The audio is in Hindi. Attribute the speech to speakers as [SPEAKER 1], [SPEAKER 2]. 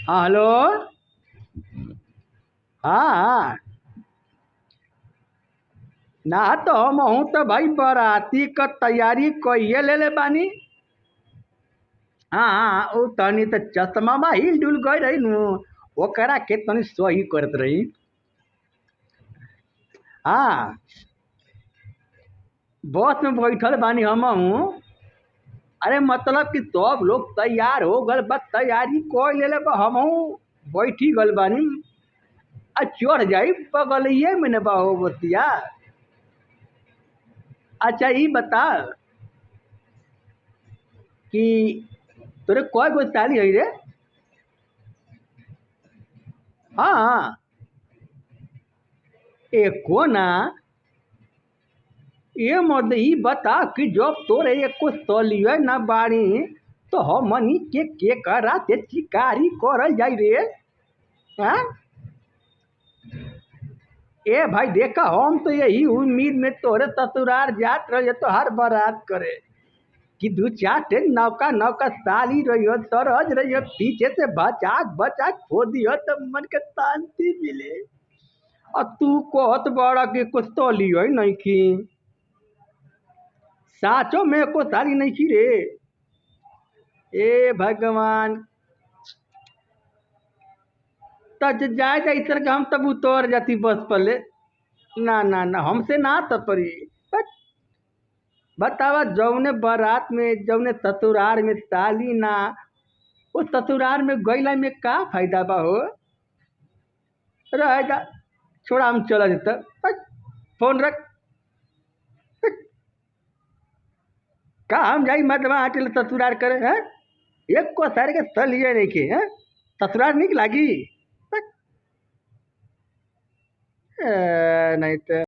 [SPEAKER 1] हाँ हेलो। हाँ हाँ। ना तो हम हूँ तो भाई बराती क तैयारी कइये लेले बानी। हाँ हाँ, उ तनी तो चश्मा में हिल डुल गई रही नु, ओकरा के तनी सही करत रही। हाँ, बस में बैठल बानी हम हूँ। अरे मतलब कि सब लोग तैयार हो गल बा, तैयारी कर लेले बा, हम बैठी गल बानी। चढ़ जाई बगलिए में ने बा हो बतिया। अच्छा ई बता कि तोरे कय गो साली है रे? हाँ हाँ, एको ना। ये मर्द ई बता कि जब तोरे एको सलिए ना बाड़ी तो हमनी के करा ते चिकारी करल जाई रे? हाँ? ए भाई देखा, हम तो यही उम्मीद में तोरे ससुराल जात रहे तो हर बारात करे कि दू चार ठे नौका नौका साली रहियो, सरहज रहियो, पीछे से बचाक बचाक खो दियो तो मन के शांति मिले। और तू कहत बड़ा कि कुछ तो लियो नहीं की। साचो में को साली नहीं की रे? ए भगवान, तज जाए जा इतर के हम तब उतर जाती बस पले। ना ना ना, हमसे ना तपरी। बट बतावा, जौने बारात में जौने ससुराल में साली ना, वो ससुराल में गईला में का फायदा बा हो? रहेगा, छोड़ा हम चला देता। बट फोन रख। का हम जाई मतलब आटे ससुराल करे हैं? एक को सारे के सल लिए नहीं के हैं, ससुराल निक लागी। बट, नहीं तो